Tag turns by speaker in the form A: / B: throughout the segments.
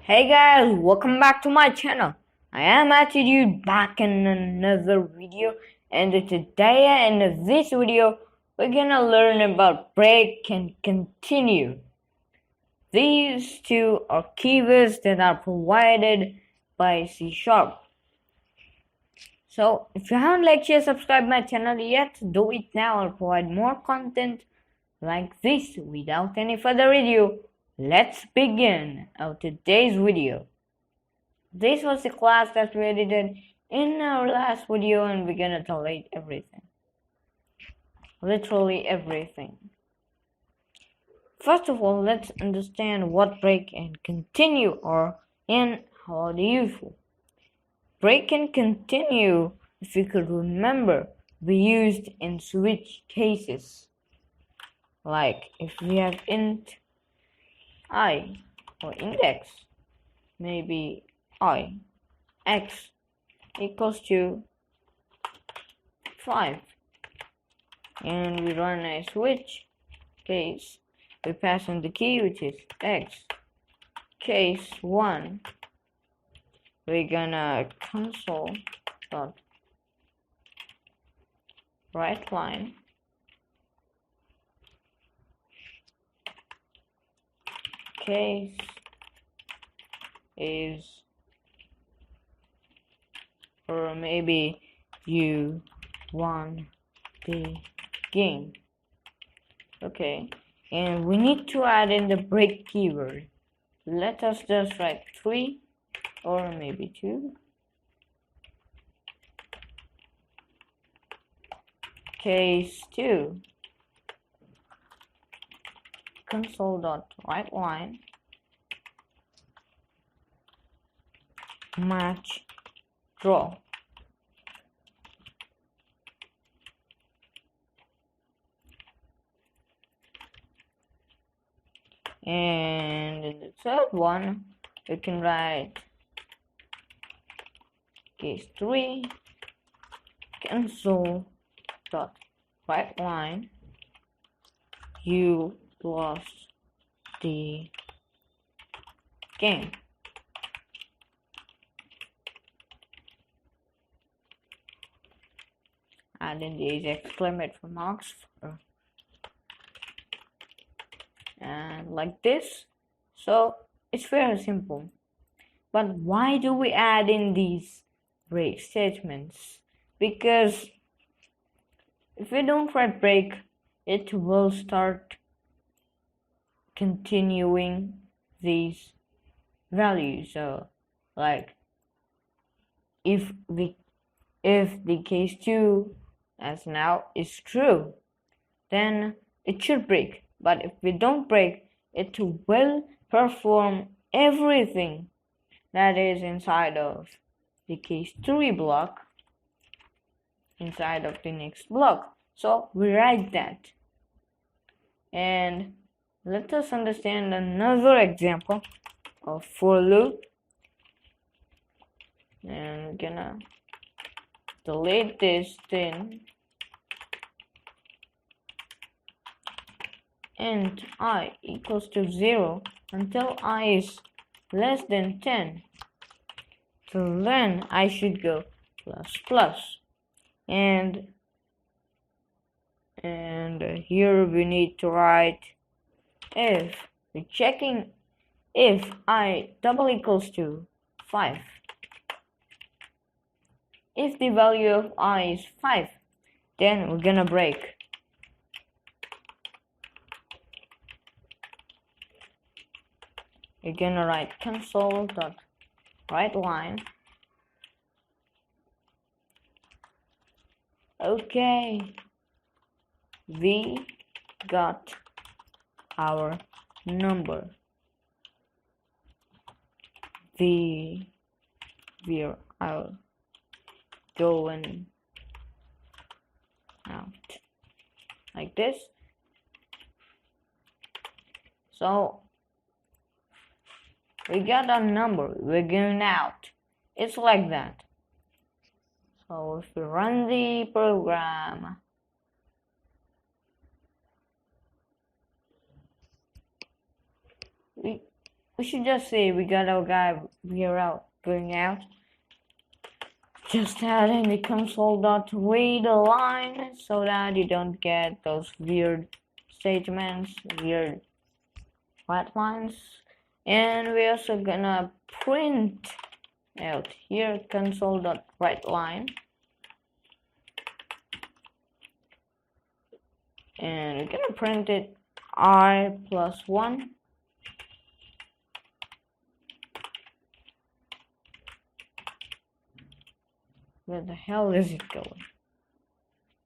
A: Hey guys, welcome back to my channel. I am AttiDude back in another video, and today in this video we're gonna learn about break and continue. These two are keywords that are provided by C#. So if you haven't liked, share, subscribe my channel yet, do it now. I'll provide more content like this. Without any further ado, let's begin our today's video. This was the class that we edited in our last video, and we're gonna delete everything. Literally everything. First of all, let's understand what break and continue are and how are they useful. Break and continue, if you could remember, we used in switch cases. Like if we have int I or index, maybe I x equals to 5, and we run a switch case. We pass in the key, which is x. Case 1, we're gonna console dot write line case is, or maybe you won the game. Okay, and we need to add in the break keyword. Let us just write 3 or maybe 2. Case 2, console.writeLine match draw. And in the third one, we can write case 3 console dot write line you lost the game. Add in these exclamation marks and like this. So it's very simple. But why do we add in these break statements? Because if we don't write break, it will start continuing these values. So like if the case 2 as now is true, then it should break. But if we don't break, it will perform everything that is inside of the case 3 block inside of the next block. So we write that. And let us understand another example of for loop. And we're gonna delete this thing. Int I equals to 0 until I is less than 10. So then I should go plus plus. And here we need to write if. We're checking if I double equals to 5. If the value of I is 5, then we're gonna break. We're gonna write console.writeLine. Okay, we got our number. I'll go in out like this. So we got a number, we're going out. It's like that. So if we run the program, we should just say we got our guy, we are out, going out. Just add in the console.read line so that you don't get those weird statements, weird white lines. And we're also gonna print out here console.writeLine, and we're gonna print it I+1. Where the hell is it going?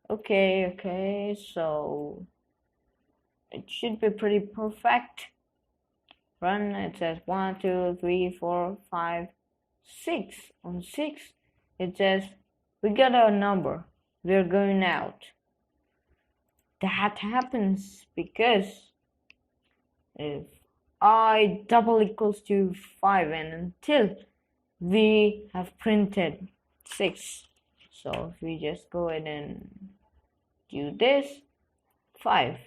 A: Okay, so it should be pretty perfect. Run, it says 1, 2, 3, 4, 5, 6. On 6, it says we got a number, we're going out. That happens because if I double equals to 5 and until we have printed 6. So if we just go ahead and do this, 5.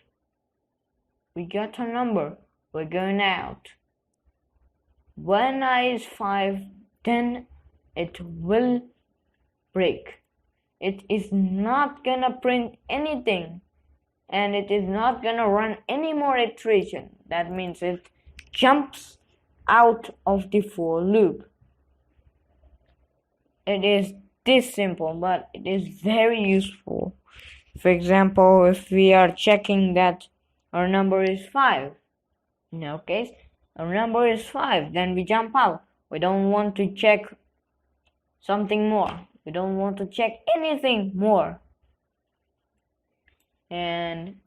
A: We got a number, we're going out. When I is 5, then it will break. It is not gonna print anything, and it is not gonna run any more iteration. That means it jumps out of the for loop. It is this simple, but it is very useful. For example, if we are checking that our number is 5, in our case, our number is 5, then we jump out. We don't want to check something more. We don't want to check anything more. And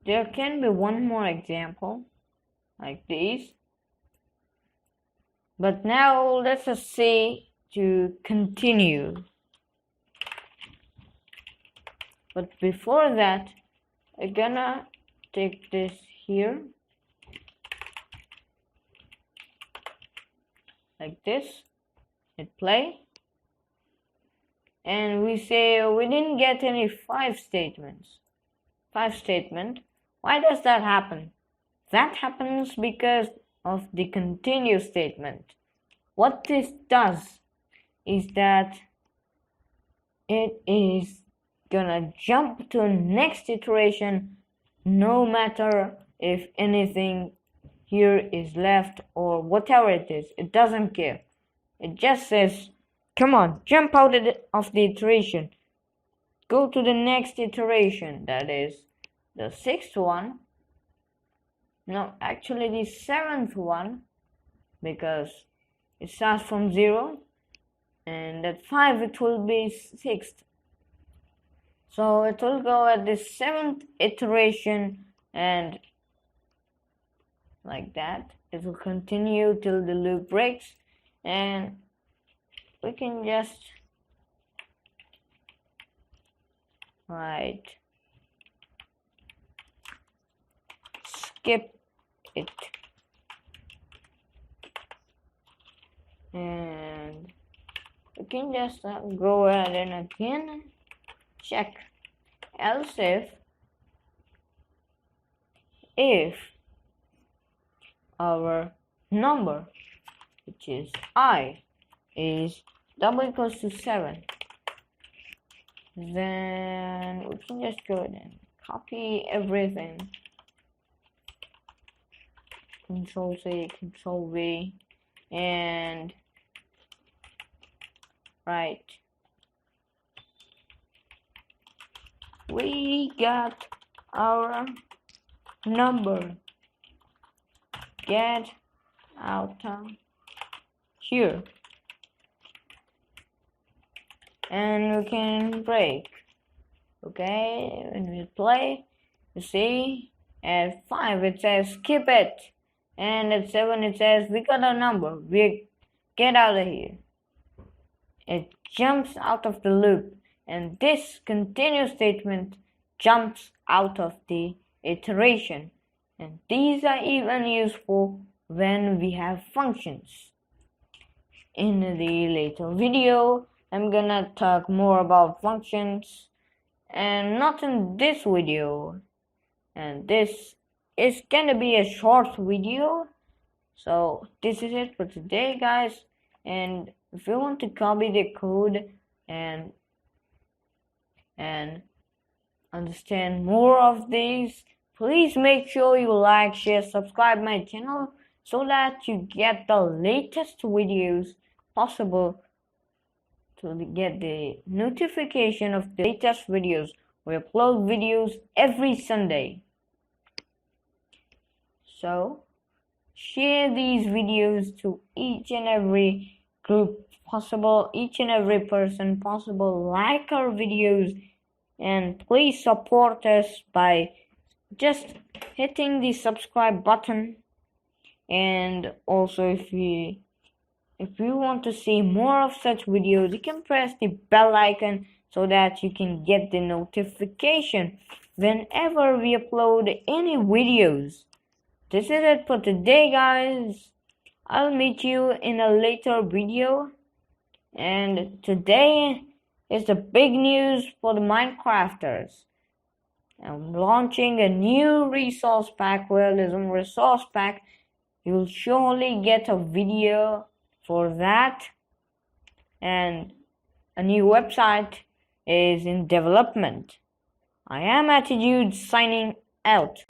A: there can be one more example, like this. But now let's just say to continue. But before that, I'm gonna take this here, like this, hit play, and we say we didn't get any 5 statements. 5 statement. Why does that happen? That happens because of the continue statement. What this does is that it is gonna jump to next iteration no matter if anything here is left or whatever it is. It doesn't care. It just says, come on, jump out of the iteration. Go to the next iteration, that is the 6th one. No, actually the 7th one, because it starts from 0, and at 5 it will be 6th. So it will go at the 7th iteration, and like that. It will continue till the loop breaks, and we can just skip it, and we can just go ahead and again check else if our number, which is I, is double equals to 7, then we can just go ahead and copy everything, Control C, Control V, and right, we got our number. Get out here, and we can break. Okay, when we play, you see at 5 it says skip it, and at 7 it says we got a number, we get out of here. It jumps out of the loop, and this continue statement jumps out of the iteration. And these are even useful when we have functions. In the later video, I'm gonna talk more about functions, and not in this video. And this is gonna be a short video, So this is it for today, guys. And if you want to copy the code and understand more of these, please make sure you like, share, subscribe my channel so that you get the latest videos possible, to get the notification of the latest videos. We upload videos every Sunday. So share these videos to each and every group possible, each and every person possible. Like our videos, and please support us by just hitting the subscribe button. And also, if you want to see more of such videos, you can press the bell icon so that you can get the notification whenever we upload any videos. This is it for today, guys. I'll meet you in a later video. And today is the big news for the Minecrafters. I'm launching a new resource pack, realism resource pack. You'll surely get a video for that. And a new website is in development. I am AttiDude signing out.